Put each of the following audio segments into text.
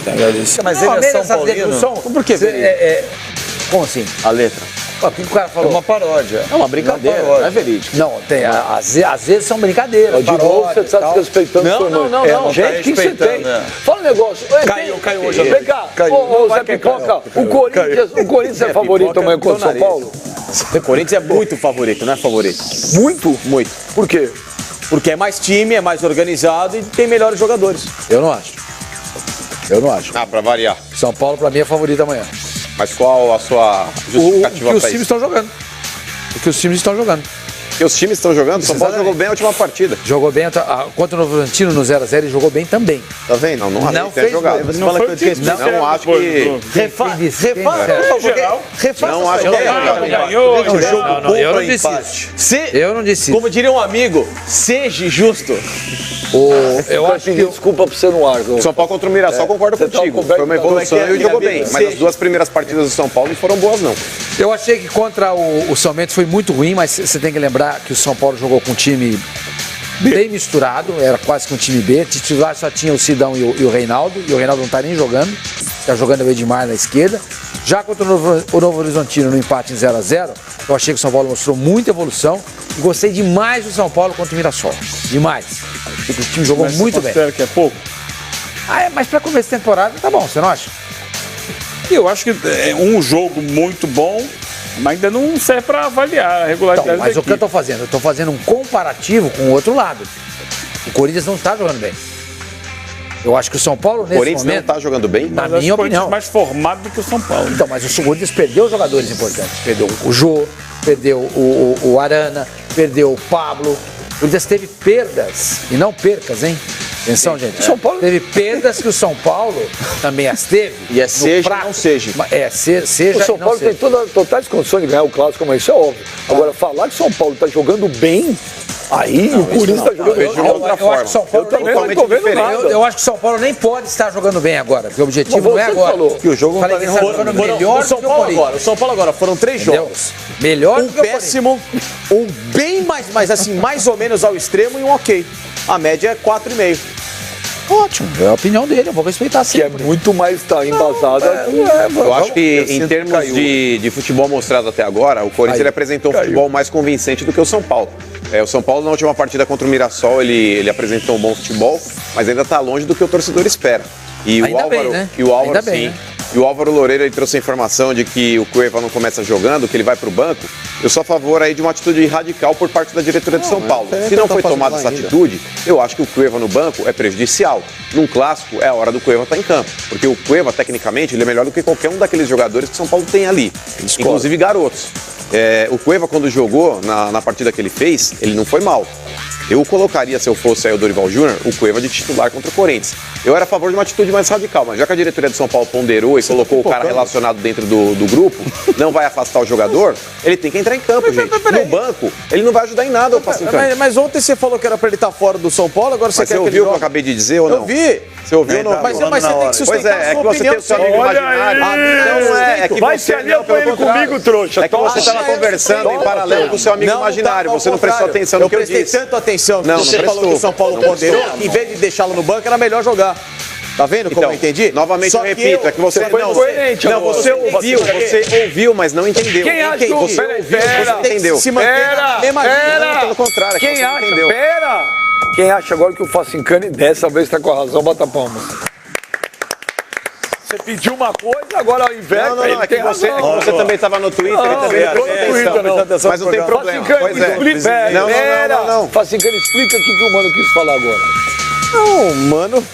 tem que agradecer. Mas ele é São Paulino. Por que? Como assim? A letra. O que o cara falou? É uma paródia. É uma brincadeira, não é verídico. Não, tem. Às vezes são brincadeiras. De novo você está desrespeitando o seu irmão. Não. Gente, o que você tem? Fala um negócio. Caiu hoje. Vem cá. Ô, Zé Pipoca, o Corinthians é favorito amanhã contra o São Paulo? O Corinthians é muito favorito, não é favorito? Muito? Muito. Por quê? Porque é mais time, é mais organizado e tem melhores jogadores. Eu não acho. Pra variar. São Paulo, pra mim, é favorito amanhã. Mas qual a sua justificativa O que os para times isso? estão jogando. O que os times estão jogando. Porque os times estão jogando, São Paulo jogou bem a última partida. Jogou bem contra o Novo Horizontino no 0x0, ele jogou bem também. Tá vendo? Não acho Não que tenha fez jogado. gol. Você Não fala foi que eu o time esqueci. certo Não acho depois que... do- Refaça, Em geral. Não acho que tenha jogado. Ganhou, Um jogo bom eu pra não disse empate. Eu não disse isso. Como diria um amigo, seja justo. Eu acho que Desculpa por você no ar. São Paulo contra o Mirassol, concordo Você tá contigo. coberto, Foi uma tá? evolução Como é e que jogou é, bem. amigo? Mas as duas primeiras partidas do São Paulo não foram boas, não. Eu achei que contra o São Bento foi muito ruim, mas você tem que lembrar que o São Paulo jogou com um time bem misturado, era quase que um time B. Titular só tinha o Sidão e o Reinaldo, e o Reinaldo não tá nem jogando, tá jogando o Edmar na esquerda. Já contra o Novo Horizontino no empate em 0x0, eu achei que o São Paulo mostrou muita evolução e gostei demais do São Paulo contra o Mirassol. Demais. O time jogou Mas muito você bem. considera que é pouco? Mas pra começo de temporada tá bom, você não acha? Eu acho que é um jogo muito bom, mas ainda não serve para avaliar a regularidade Então, mas da o que eu equipe. tô fazendo? Eu tô fazendo um comparativo com o outro lado. O Corinthians não está jogando bem. Eu acho que o São Paulo, O nesse Corinthians não momento... está jogando bem? Na Mas acho minha que o Corinthians opinião. mais formado do que o São Paulo. Então, mas o Corinthians perdeu jogadores importantes. Perdeu o Jô, perdeu o Arana, perdeu o Pablo. O Corinthians teve perdas, e não percas, hein? Atenção, gente. O São Paulo teve perdas que o São Paulo também as teve. E é no seja prato. e não seja. Seja O São e não Paulo seja. tem totais condições de ganhar o clássico, mas isso é óbvio. Agora, falar que o São Paulo está jogando bem, aí o Corinthians está jogando vejo de mal. outra Eu forma. acho que o São Paulo Eu também nem não tô vendo diferente. nada. Eu acho que o São Paulo nem pode estar jogando bem agora, porque o objetivo Mas não é você agora. falou que o jogo não Falei tá que nem está rolando. jogando melhor O São que o Paulo Corinthians. agora. O São Paulo agora foram 3 Entendeu? jogos. Melhor Um que o Corinthians. péssimo, um bem mais assim, mais ou menos ao extremo e um ok. A média é 4,5. Ótimo, é a opinião dele, eu vou respeitar Que é sempre. muito mais embasada. Eu acho que eu em sinto que termos caiu. de futebol mostrado até agora, o Corinthians ele apresentou um futebol mais convincente do que o São Paulo. O São Paulo na última partida contra o Mirassol ele apresentou um bom futebol, mas ainda está longe do que o torcedor espera. E Ainda o Álvaro, bem, né? e o Álvaro Ainda bem, sim. né? E o Álvaro Loureiro ele trouxe a informação de que o Cueva não começa jogando, que ele vai para o banco. Eu sou a favor aí de uma atitude radical por parte da diretoria de São Paulo. Se não foi tomada essa atitude, eu acho que o Cueva no banco é prejudicial. Num clássico, é a hora do Cueva estar em campo. Porque o Cueva, tecnicamente, ele é melhor do que qualquer um daqueles jogadores que São Paulo tem ali. Inclusive garotos. O Cueva, quando jogou na partida que ele fez, ele não foi mal. Eu colocaria, se eu fosse aí o Dorival Júnior, o Cueva de titular contra o Corinthians. Eu era a favor de uma atitude mais radical, mas já que a diretoria de São Paulo ponderou e colocou o cara relacionado dentro do grupo, não vai afastar o jogador, ele tem que entrar em campo, gente. No banco, ele não vai ajudar em nada o Passancani. Mas ontem você falou que era pra ele estar fora doÃo Paulo, agora você Mas quer você que ouviu o que eu jogue? acabei de dizer ou não? Eu vi. Você ouviu ou não? Mas você tem que sustentar Pois é a sua que você tem o seu amigo opinião, Olha imaginário. aí. Não é que Vai você se aliar não, com pelo ele contrário. comigo, trouxa. É que você estava conversando em paralelo com o seu amigo imaginário. Você não prestou atenção no que eu prestei disse. tanto atenção que Não, você não falou que o São Paulo prestou. ponderou, Não que em vez de deixá-lo no banco, era melhor jogar. Tá vendo como Então, eu entendi? novamente Só eu que repito, é que você foi incoerente Não, agora. você ouviu, mas não entendeu. Quem acha que Você ouviu? ouviu, você Pera, não entendeu. Se manter na mesma Não, pelo contrário, é que Quem você não acha? entendeu. Pera! Quem acha agora que o Facincani dessa vez está com a razão, bota palmas. Você pediu uma coisa, agora ao invés Não, ele é que tem você razão. também estava no Twitter e também eu tô no Twitter, não. Mas não tem problema. Facincani, Pois é. explica. Não. Facincani, explica o que o Mano quis falar agora. Não, mano.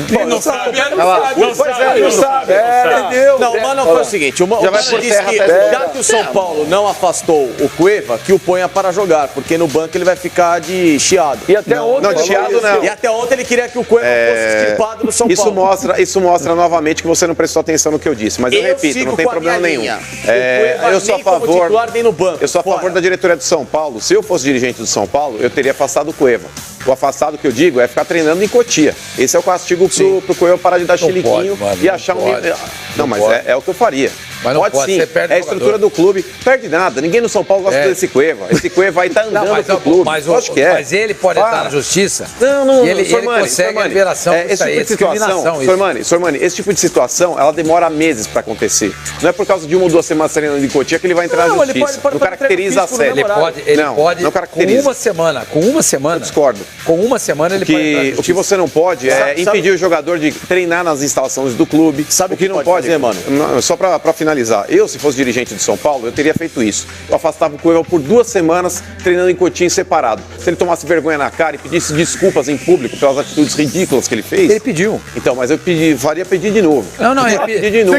Ele não sabe, ele Não sabe. Entendeu? Não, o Mano foi o seguinte: o Mano vai por disse terra que, até- já que o São Paulo não afastou o Cueva, que o ponha para jogar, porque no banco ele vai ficar de chiado. E até ontem. Não, de chiado não. E até ontem ele queria que o Cueva fosse extirpado do São Paulo. Isso mostra novamente que você não prestou atenção no que eu disse. Mas eu repito, sigo não tem com a problema minha nenhum. linha. O Cueva Eu sou a nem como favor. titular, nem no banco. Eu sou a favor Fora. da diretoria do São Paulo. Se eu fosse dirigente do São Paulo, eu teria afastado o Cueva. O afastado que eu digo é ficar treinando em Cotia. Esse é o castigo pro Cueva parar de dar chiliquinho pode, mano, e achar não um. pode. Não, mas pode. é o que eu faria. Mas não pode pode, sim. você perde É a o estrutura jogador. do clube. Perde nada. Ninguém no São Paulo gosta desse Cueva. Esse Cueva aí tá andando pro clube. Acho que é. Mas ele pode entrar na justiça. Não, e ele consegue a liberação. Esse tipo de situação, Sormani, esse tipo de situação, ela demora meses pra acontecer. Não é por causa de 1 ou 2 semanas treinando em Cotia que ele vai entrar na justiça. Não caracteriza a série. Ele pode não caracteriza. Com uma semana. Eu discordo. Com uma semana ele pode entrar na justiça. O que você não pode é impedir o jogador de treinar nas instalações do clube. Sabe o que não pode fazer, mano? Só pra finalizar. Eu, se fosse dirigente de São Paulo, eu teria feito isso. Eu afastava o Cueva por 2 semanas treinando em Cotia separado. Se ele tomasse vergonha na cara e pedisse desculpas em público pelas atitudes ridículas que ele fez. Ele pediu. Então, mas eu faria pedir de novo. Não, ele pedir de novo.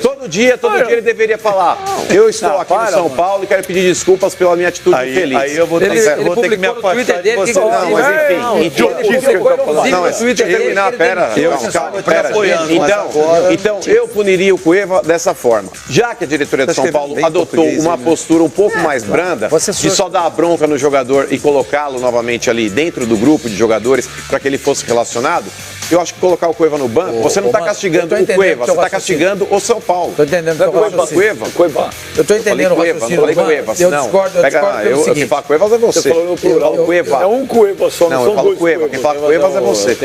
Todo dia ele deveria falar: eu estou aqui no São Paulo e quero pedir desculpas pela minha atitude infeliz. Aí eu vou ter que me afastar de você. Não, mas enfim. Não, mas deixa eu terminar, pera. Então, eu puniria o Cueva dessa forma. Já que a diretoria de São Paulo adotou uma postura um pouco mais branda, de só dar a bronca no jogador e colocá-lo novamente ali dentro do grupo de jogadores para que ele fosse relacionado, eu acho que colocar o Cueva no banco, você não está castigando o Cueva, você está castigando o São Paulo. Estou entendendo o Cueva. Eu estou entendendo o raciocínio do Cueva. Eu discordo pelo seguinte. Quem fala Cuevas é você. É um Cueva só, não são 2 Cuevas. Quem fala Cuevas é você.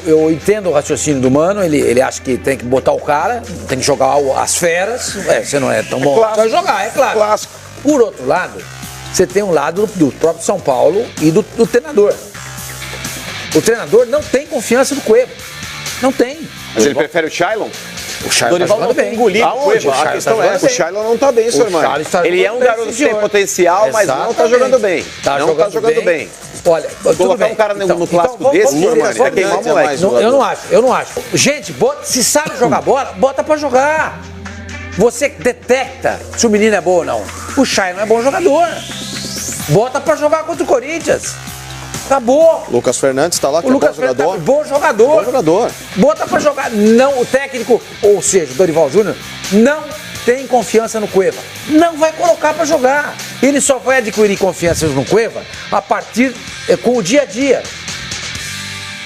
Eu entendo o raciocínio do Mano, ele acha que tem que botar o cara, tem que jogar as feras, você não é tão bom. Vai jogar, é claro. Clássico. Por outro lado, você tem um lado do próprio São Paulo e do treinador. O treinador não tem confiança no Cueva. Não tem. Mas ele prefere o Shailon? O Shailon Dorival não tem engolido o Cueva. A questão é, o Shailon não tá bem, senhor Mano. Ele é um garoto que tem potencial, mas não tá jogando bem. Não tá jogando bem. Olha, colocar um cara no clássico desse, senhor Mano, é queimar o moleque. Eu não acho. Gente, se sabe jogar bola, bota pra jogar. Você detecta se o menino é bom ou não. O Shailon é bom jogador. Bota pra jogar contra o Corinthians. Acabou. Lucas Fernandes tá lá, que o Lucas jogador. Bom jogador. Bom jogador. Bota pra jogar. Não, o técnico, ou seja, o Dorival Júnior, não tem confiança no Cueva. Não vai colocar pra jogar. Ele só vai adquirir confiança no Cueva a partir com o dia a dia.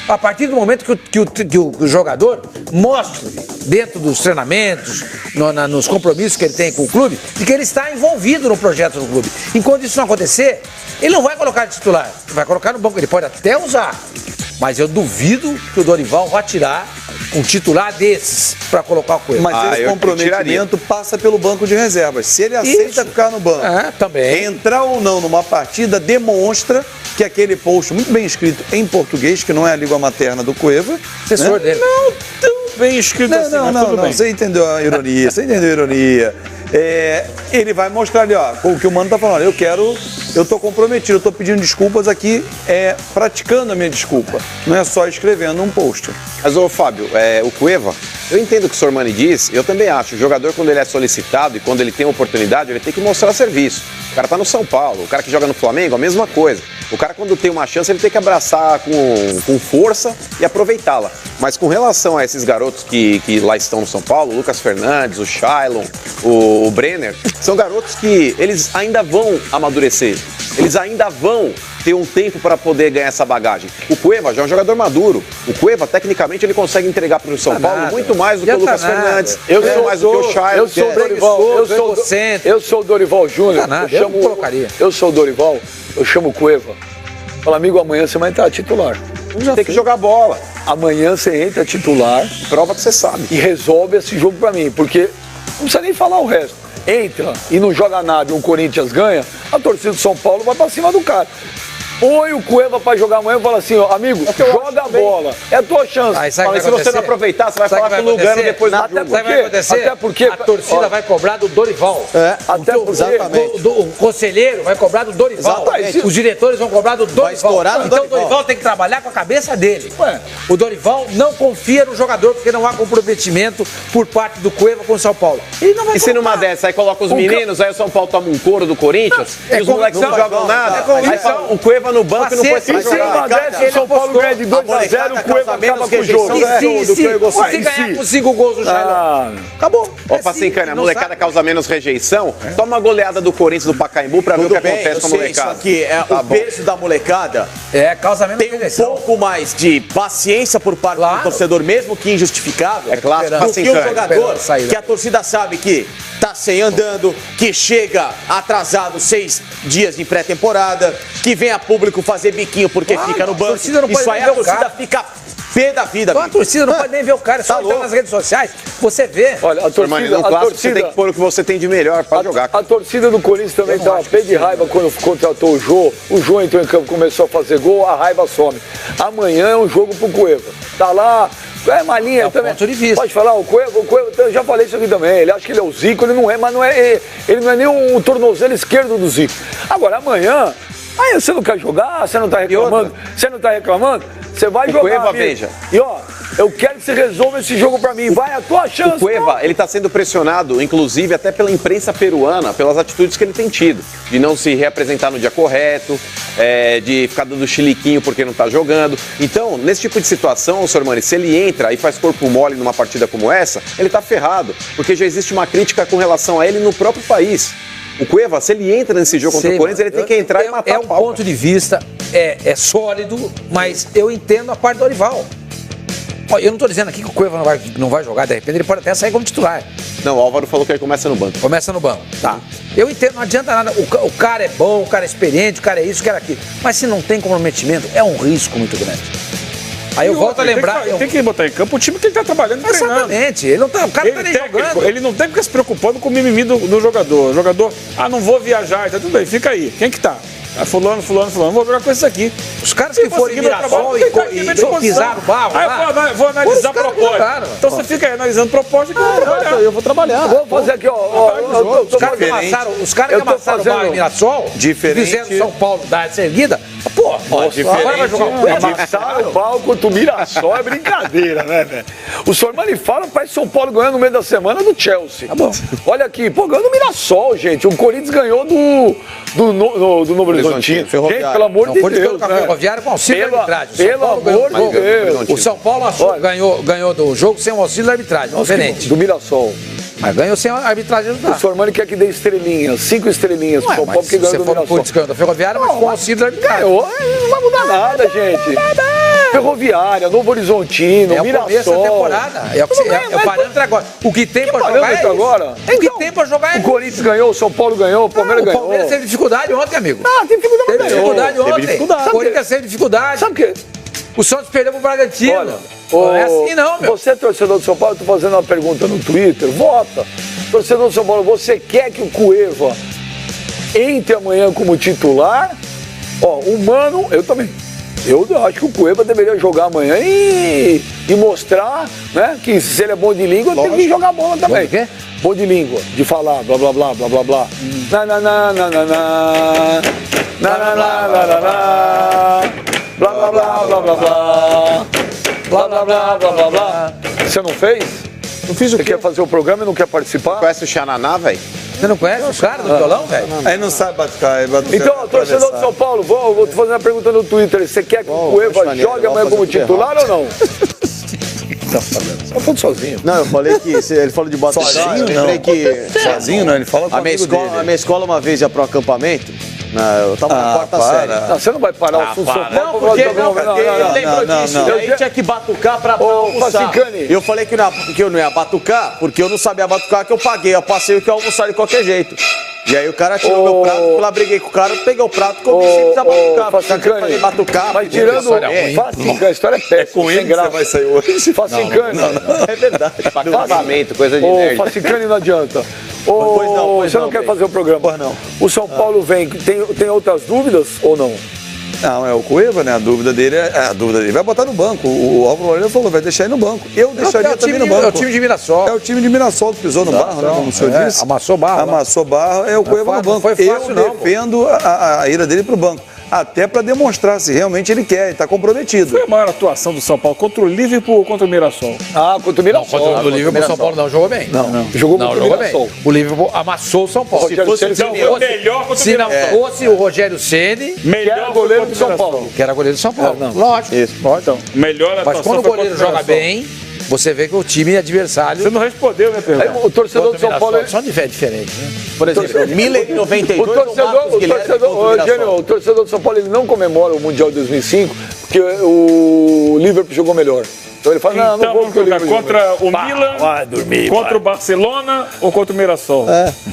A partir do momento que o jogador mostre dentro dos treinamentos, nos compromissos que ele tem com o clube, de que ele está envolvido no projeto do clube. Enquanto isso não acontecer, ele não vai colocar de titular, vai colocar no banco, ele pode até usar. Mas eu duvido que o Dorival vá tirar um titular desses para colocar o Cueva. Mas esse comprometimento passa pelo banco de reservas. Se ele aceita ficar no banco, também. Entrar ou não numa partida demonstra que aquele post muito bem escrito em português, que não é a língua materna do Cueva, assessor dele. Não tão bem escrito assim, mas tudo bem. Você entendeu a ironia, ele vai mostrar ali, ó, o que o Mano tá falando, eu tô comprometido, eu tô pedindo desculpas aqui, praticando a minha desculpa, não é só escrevendo um post. Mas, ô Fábio, o Cueva, eu entendo o que o Sormani diz, eu também acho, o jogador quando ele é solicitado e quando ele tem oportunidade, ele tem que mostrar serviço. O cara tá no São Paulo, o cara que joga no Flamengo, a mesma coisa. O cara quando tem uma chance, ele tem que abraçar com força e aproveitá-la. Mas com relação a esses garotos que lá estão no São Paulo, o Lucas Fernandes, o Shailon, o Brenner, são garotos que eles ainda vão amadurecer. Eles ainda vão ter um tempo para poder ganhar essa bagagem. O Cueva já é um jogador maduro. O Cueva, tecnicamente, ele consegue entregar para o São Paulo muito mais do que o Lucas Fernandes. Mais do que o Shailon. Eu sou o Dorival. Eu sou o Dorival Júnior. Eu sou o Dorival. Eu chamo o Cueva. Fala, amigo, amanhã você vai entrar titular. Tem que jogar bola. Amanhã você entra titular. Prova que você sabe. E resolve esse jogo pra mim. Porque não precisa nem falar o resto. Entra e não joga nada e o Corinthians ganha, a torcida do São Paulo vai pra cima do cara. Põe o Cueva pra jogar amanhã e fala assim, ó, amigo, joga a bola. É a tua chance. Mas se você não aproveitar, você vai falar com o Lugano depois do jogo. Até porque a torcida vai cobrar do Dorival. Até porque o conselheiro vai cobrar do Dorival. Os diretores vão cobrar do Dorival. Então o Dorival tem que trabalhar com a cabeça dele. O Dorival não confia no jogador porque não há comprometimento por parte do Cueva com o São Paulo. E se numa dessa, aí coloca os meninos, aí o São Paulo toma um couro do Corinthians, e os moleques não jogam nada, aí o Cueva Cueva no banco e não foi pra jogar. O São Paulo ganha de 2-0, o Cueva acaba com o jogo. Se ganhar com 5 gols do Jailão. Acabou. Ó, Facincani, a molecada causa menos rejeição. Toma uma goleada do Corinthians do Pacaembu pra ver o que acontece com a molecada. Isso aqui é o peso da molecada. Causa menos rejeição. Tem um pouco mais de paciência por parte do torcedor, mesmo que injustificável. É clássico, do que um jogador que a torcida sabe que tá sem andando, que chega atrasado 6 dias de pré-temporada, que vem a público fazer biquinho porque fica no banco. Isso aí a torcida fica pé da vida. Então a torcida não pode nem ver o cara, só entrar nas redes sociais, você vê. Olha, a torcida, você tem que pôr o que você tem de melhor pra jogar. A torcida do Corinthians também tá pé de raiva quando contratou o Jô. O Jô entrou em campo, começou a fazer gol, a raiva some. Amanhã é um jogo pro Cueva. Tá lá. É malinha também. Ponto de vista. Pode falar, o Cueva, eu já falei isso aqui também. Ele acha que ele é o Zico, ele não é, mas não é. Ele não é nem um tornozelo esquerdo do Zico. Agora, amanhã, aí você não quer jogar, você não tá reclamando. Você não tá reclamando, você vai jogar. Cueva, veja. E ó, eu quero que você resolva esse jogo pra mim. Vai a tua chance. O Cueva, ele tá sendo pressionado, inclusive até pela imprensa peruana, pelas atitudes que ele tem tido. De não se reapresentar no dia correto, de ficar dando chiliquinho porque não tá jogando. Então, nesse tipo de situação, Sormani, se ele entra e faz corpo mole numa partida como essa, ele tá ferrado. Porque já existe uma crítica com relação a ele no próprio país. O Cueva, se ele entra nesse jogo contra o Corinthians, ele tem que entrar e matar o pau. Ponto de vista, é sólido, mas eu entendo a parte do Orival. Eu não estou dizendo aqui que o Cueva não vai jogar, de repente ele pode até sair como titular. Não, o Álvaro falou que ele começa no banco. Começa no banco, tá. Eu entendo, não adianta nada, o cara é bom, o cara é experiente, o cara é isso, o cara é aquilo. Mas se não tem comprometimento, é um risco muito grande. Aí eu volto a lembrar... Tem que botar em campo o time que ele está trabalhando e treinando. Exatamente, ele não tá, o cara não tá nem jogando. Ele não tem que ficar se preocupando com o mimimi do jogador. O jogador, não vou viajar, tá tudo bem, fica aí. Quem que tá? Fulano, vou jogar com esses aqui. Os caras que foram em Mirassol e pisaram o barro lá. Vou analisar proposta. Então você fica aí analisando proposta que eu vou trabalhar. Eu vou trabalhar. Vou fazer aqui, Os caras que amassaram o barro em Mirassol, fizeram São Paulo dar essa erguida, pô, agora vai jogar o Cueva. Amassaram o barro contra o Mirassol é brincadeira, né, velho? O Sormani fala, parece São Paulo ganhando no meio da semana do Chelsea. Tá bom. Olha aqui, ganhou do Mirassol, gente. O Corinthians ganhou do Novo Horizontino. Gente, pelo amor de Deus. Ferroviário com auxílio da arbitragem. Pelo amor de Deus. O São Paulo ganhou do jogo sem o auxílio da arbitragem, diferente. Do Mirassol. Mas ganhou sem a arbitragem ajudar. O Sormani quer que dê estrelinhas, 5 estrelinhas pro São Paulo, porque ganhou do Mirassol. Ganhou da Ferroviária, mas com auxílio da arbitragem. Ganhou, não vai mudar nada, gente. Ferroviária, Novo Horizontino, Mirassol. É o começo da temporada. É o parâmetro agora. O que tem pra jogar é agora? O que tem pra jogar é o Corinthians ganhou, o São Paulo ganhou, o Palmeiras ganhou. O Palmeiras teve dificuldade ontem, amigo. Teve dificuldade ontem. O Corinthians teve dificuldade. Sabe o quê? O Santos perdeu pro Bragantino. Olha, não é assim não, meu. Você é torcedor do São Paulo, eu tô fazendo uma pergunta no Twitter, vota. Torcedor do São Paulo, você quer que o Cueva entre amanhã como titular? O Mano, eu também. Eu acho que o Cueva deveria jogar amanhã e mostrar, né, que se ele é bom de língua, tem que jogar bola também. Bom de língua, de falar, blá, blá, blá, blá, blá, blá. Na, na, na, na, na, na. Na, na, na, na, na, na. Blá, blá, blá, blá, blá, blá. Blá, blá, blá, blá, blá, blá. Você não fez? Não fiz o quê? Você quer fazer o programa e não quer participar? Conhece o Xananá, velho? Você não conhece o cara do violão, velho? Aí não sabe batucar. Então, torcedor do São Paulo, vou te fazer uma pergunta no Twitter. Você quer que o Cueva jogue amanhã como titular ou não? Tá falando. Só falando sozinho. Não, eu falei que ele falou de batucar. Sozinho, lembrei que sozinho não, ele fala com a minha escola uma vez ia pro acampamento. Eu tava na quarta série. Não, você não vai parar o São Paulo. Não, porque ele lembrou disso. Eu tinha que batucar pra almoçar. Eu falei que eu não ia batucar, porque eu não sabia batucar, que eu paguei. Eu passei o que eu almoçar de qualquer jeito. E aí o cara tirou meu prato, fui lá, briguei com o cara, peguei o prato, comi sem precisar batucar. Batucar. Mas tirando Facincani, a história é péssima. Com ele você vai sair hoje. Facincani. É verdade. Acampamento, coisa de nerd. Facincani não adianta. Você não quer fazer o programa? Pois não. O São Paulo vem, tem outras dúvidas ou não? Não, é o Cueva, né? A dúvida dele vai botar no banco. O Álvaro Moreira falou, vai deixar ele no banco. Eu deixaria também no banco. É o time de Mirassol. É o time de Mirassol que pisou no barro, né? Como o senhor disse. Amassou barro. Amassou barro, é o Cueva no banco. Eu defendo a ida dele pro banco. até para demonstrar se realmente ele quer, está comprometido. Foi a maior atuação do São Paulo contra o Liverpool ou contra o Mirassol? Contra o Mirassol. Não, contra o Liverpool, o São Paulo não jogou bem. Não. Jogou contra o Mirassol. O Liverpool amassou o São Paulo. Se fosse melhor contra o Se não fosse o Rogério Ceni, melhor goleiro do São Paulo. Que era goleiro do São Paulo. Lógico. Então, melhor atuação. Mas quando o goleiro joga bem, você vê que o time adversário... Você não respondeu, né, Pedro? O torcedor do São Paulo... São diferentes, né? Por exemplo, Miller em 92, o torcedor do São Paulo ele não comemora o Mundial de 2005 porque o Liverpool jogou melhor. Então ele fala, não vou jogar contra o Milan, contra o Barcelona ou contra o Mirassol?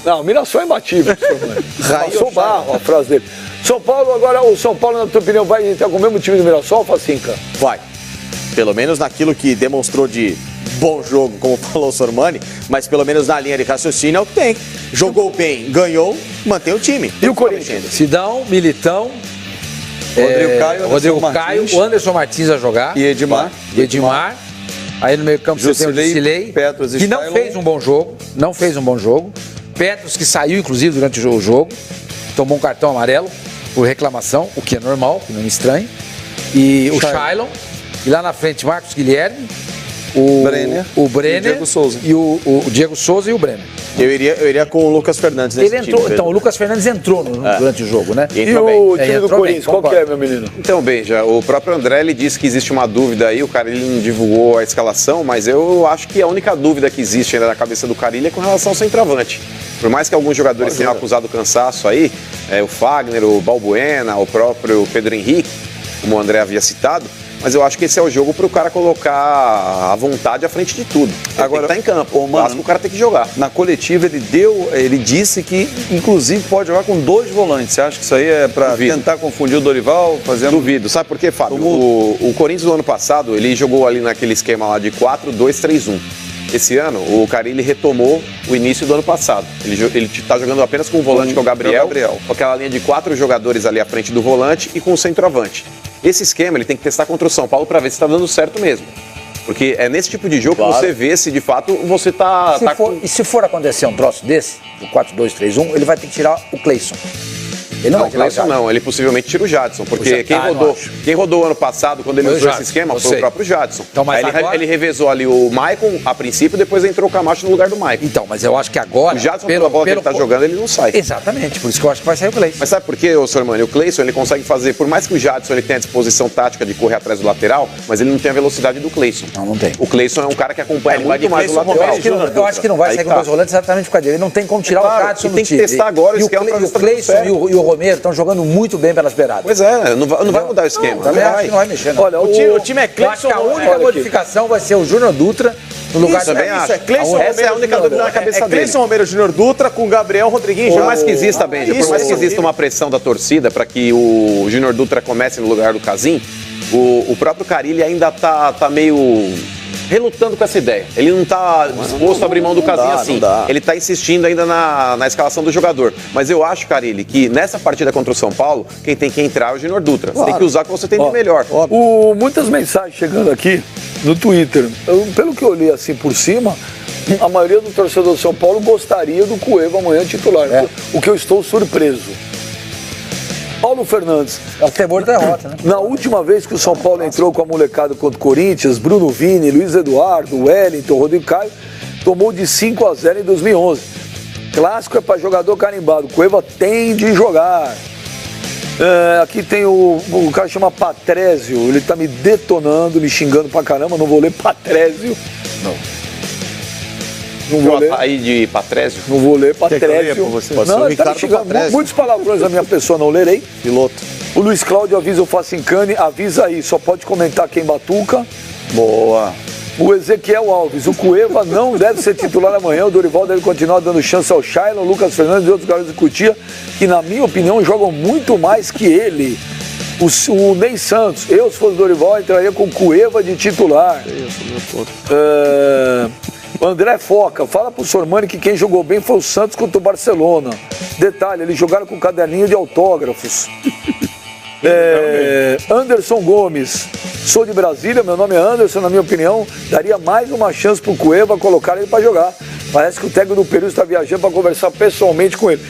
Não, o Mirassol é imbatível. Passou barro a frase dele. São Paulo, agora, o São Paulo, na tua opinião, vai entrar com o mesmo time do Mirassol, Facinca? Vai. Pelo menos naquilo que demonstrou de bom jogo, como falou o Sormani, mas pelo menos na linha de raciocínio é o que tem. Jogou bem, ganhou, mantém o time. E o Corinthians? Sidão, Militão, Rodrigo Caio, o Anderson Martins a jogar. E Edmar. Aí no meio campo você tem o Jusilei, que não fez um bom jogo. Petros, que saiu inclusive durante o jogo, tomou um cartão amarelo por reclamação, o que é normal, que não me estranha. E o Shailon. E lá na frente, Marcos Guilherme, o Brenner e o Diego Souza. E o Diego Souza e o Brenner. Eu iria com o Lucas Fernandes nesse Ele entrou, time. Então, o Lucas Fernandes entrou durante o jogo, né? E o time do Corinthians, qual que é, meu menino? Então, Benja, o próprio André ele disse que existe uma dúvida aí, o Carille não divulgou a escalação, mas eu acho que a única dúvida que existe ainda na cabeça do Carille é com relação ao centroavante. Por mais que alguns jogadores tenham acusado cansaço aí, o Fagner, o Balbuena, o próprio Pedro Henrique, como o André havia citado, mas eu acho que esse é o jogo para o cara colocar a vontade à frente de tudo. Agora tá em campo, o cara tem que jogar. Na coletiva ele disse que inclusive pode jogar com 2 volantes. Você acha que isso aí é para tentar confundir o Dorival? Duvido. Sabe por quê, Fábio? O Corinthians do ano passado, ele jogou ali naquele esquema lá de 4-2-3-1. Esse ano, o Carille retomou o início do ano passado. Ele está jogando apenas com o volante, que é o Gabriel, com aquela linha de 4 jogadores ali à frente do volante e com o centroavante. Esse esquema ele tem que testar contra o São Paulo para ver se está dando certo mesmo. Porque é nesse tipo de jogo que você vê se de fato você está... E se for acontecer um troço desse, o 4-2-3-1, ele vai ter que tirar o Cleison. Ele não, o Cleison não, ele possivelmente tira o Jadson, porque quem rodou ano passado, quando ele usou esse esquema, foi o próprio Jadson. Então, mas ele revezou ali o Maicon a princípio, depois entrou o Camacho no lugar do Maicon. Então, mas eu acho que agora... O Jadson, pela bola que ele tá jogando, ele não sai. Exatamente, por isso que eu acho que vai sair o Cleison. Mas sabe por quê, Sormani? O Cleison, ele consegue fazer, por mais que o Jadson ele tenha a disposição tática de correr atrás do lateral, mas ele não tem a velocidade do Cleison. Não tem. O Cleison é um cara que acompanha muito mais o lateral. Eu acho que não vai sair com 2 volantes exatamente por causa dele. Ele não tem como tirar o Jadson do time. Tem que testar agora o esquema pra ver se tá dando certo. E o Romero estão jogando muito bem pelas beiradas. Pois é, não vai mudar o esquema. Também acho que não vai mexer, não. Olha, o time é Cleison. A única modificação vai ser o Júnior Dutra no lugar do Isso é Cleison. Essa é a única dúvida na cabeça dele. Cleison Romero, Júnior Dutra com Gabriel Rodriguinho. Por mais que exista, Benja, por mais que exista uma pressão da torcida para que o Júnior Dutra comece no lugar do Casim, o próprio Carille ainda tá meio relutando com essa ideia. Ele não está disposto a abrir mão do Casim assim. Ele está insistindo ainda na escalação do jogador. Mas eu acho, Carille, que nessa partida contra o São Paulo, quem tem que entrar é o Júnior Dutra. Você tem que usar o que você tem de melhor. Muitas mensagens chegando aqui no Twitter. Pelo que eu li assim por cima, a maioria do torcedor do São Paulo gostaria do Cueva amanhã titular. O que eu estou surpreso. Paulo Fernandes. É o temor da derrota, né? Na última vez que o São Paulo entrou com a molecada contra o Corinthians, Bruno Vini, Luiz Eduardo, Wellington, Rodrigo Caio, tomou de 5-0 em 2011. Clássico é para jogador carimbado. Cueva tem de jogar. Aqui tem o cara que chama Patrésio. Ele tá me detonando, me xingando pra caramba. Não vou ler Patrésio. Não vou ler. Aí de Patrésio? Não vou ler Patrésio. Não, ele tá me xingando. Muitos palavrões da minha pessoa não lerei. Piloto. O Luiz Cláudio avisa o Facincani, avisa aí, só pode comentar quem batuca. Boa. O Ezequiel Alves, o Cueva não deve ser titular amanhã, o Dorival deve continuar dando chance ao Shailon, Lucas Fernandes e outros garotos de Cotia, que na minha opinião jogam muito mais que ele. O Ney Santos, eu se fosse o Dorival entraria com Cueva de titular. O André Foca, fala pro Sormani que quem jogou bem foi o Santos contra o Barcelona. Detalhe, eles jogaram com caderninho de autógrafos. Anderson Gomes, sou de Brasília, meu nome é Anderson, na minha opinião, daria mais uma chance pro Cueva colocar ele para jogar. Parece que o técnico do Peru está viajando para conversar pessoalmente com ele.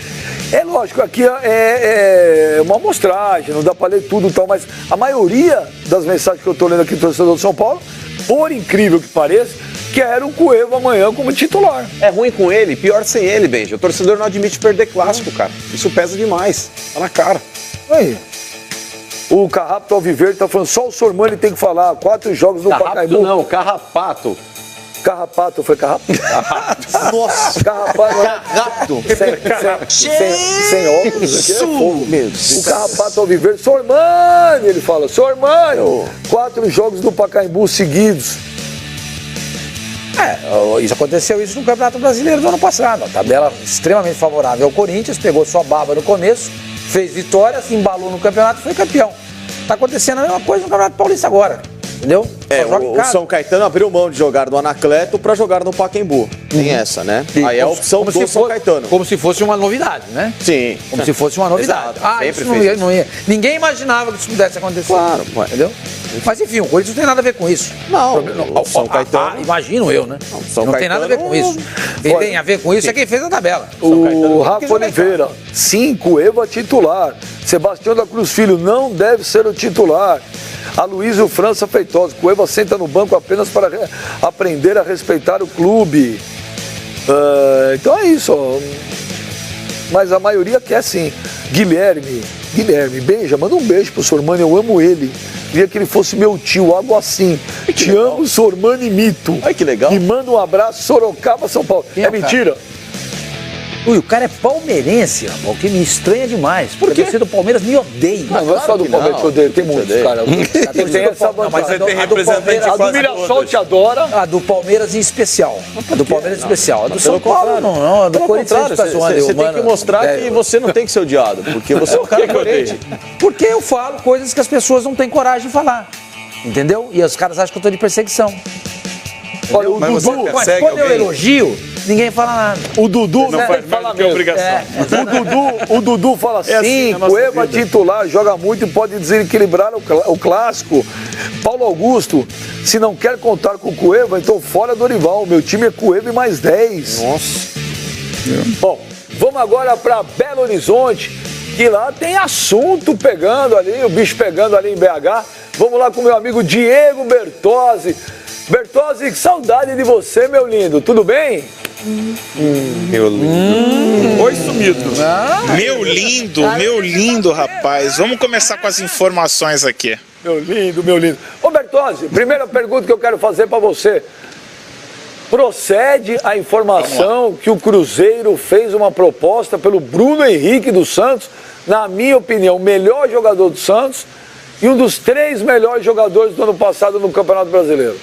É lógico, aqui é uma amostragem, não dá para ler tudo e tal, mas a maioria das mensagens que eu estou lendo aqui do torcedor do São Paulo, por incrível que pareça, quer o Cueva amanhã como titular. É ruim com ele, pior sem ele, Benja. O torcedor não admite perder clássico, cara. Isso pesa demais. Tá na cara. Aí. O Carrapato Alviverde tá falando, só o Sormani tem que falar. 4 jogos no Pacaembu. Não, Carrapato. Carrapato, foi Carrapato? Nossa! Carrapato. Sem óculos aqui é fogo mesmo. O Carrapato Alviverde, Sormani, ele fala, Sormani. 4 jogos no Pacaembu seguidos. Isso aconteceu no Campeonato Brasileiro do ano passado. A tabela extremamente favorável ao Corinthians, pegou sua baba no começo, fez vitórias, embalou no campeonato e foi campeão. Tá acontecendo a mesma coisa no Campeonato Paulista agora. Entendeu? O São Caetano abriu mão de jogar no Anacleto para jogar no Pacaembu. Tem essa, né? Aí é a opção do São Caetano. Como se fosse uma novidade, né? Sim. Como se fosse uma novidade. Isso não ia. Ninguém imaginava que isso pudesse acontecer. Claro, entendeu? Mas enfim, o Corinthians não tem nada a ver com isso. Não, o São Caetano. Imagino eu, né? Não tem nada a ver com isso. Quem tem a ver com isso é quem fez a tabela. O Rafa Oliveira, 5, Eva titular. Sebastião da Cruz Filho não deve ser o titular. Aloysio França Feitosa, Cueva senta no banco apenas para aprender a respeitar o clube. Então é isso. Mas a maioria quer sim. Guilherme, Benja, manda um beijo pro Sormani, eu amo ele. Queria que ele fosse meu tio, algo assim. Te amo, Sormani Mito. Ai, que legal. E manda um abraço, Sorocaba, São Paulo. É mentira? Ui, o cara é palmeirense, o que me estranha demais. Por quê? Porque do Palmeiras me odeia. Não é só do Palmeiras que eu odeio, tem muitos, cara. Tem essa vantagem. Mas você tem representante a do Mirassol te adora. A do Palmeiras em especial. A do Palmeiras em especial. A do São Paulo não. A do Corinthians você tem que mostrar que você não tem que ser odiado. Porque você é um cara coerente. Porque eu falo coisas que as pessoas não têm coragem de falar. Entendeu? E os caras acham que eu tô de perseguição. Olha, o Dudu, mas quando eu elogio, ninguém fala nada. O Dudu não faz mais do que obrigação. O Dudu fala assim, Cueva titular, joga muito e pode desequilibrar o clássico. Paulo Augusto, se não quer contar com o Cueva, então fora Dorival. Meu time é Cueva e mais 10. Nossa. Bom, vamos agora para Belo Horizonte, que lá tem assunto pegando ali, o bicho pegando ali em BH. Vamos lá com o meu amigo Diego Bertozzi. Bertozzi, que saudade de você, meu lindo. Tudo bem? Meu lindo. Oi, sumido. Meu lindo, rapaz. Vamos começar com as informações aqui. Meu lindo. Ô, Bertozzi, primeira pergunta que eu quero fazer para você. Procede a informação que o Cruzeiro fez uma proposta pelo Bruno Henrique do Santos, na minha opinião, o melhor jogador do Santos e um dos 3 melhores jogadores do ano passado no Campeonato Brasileiro?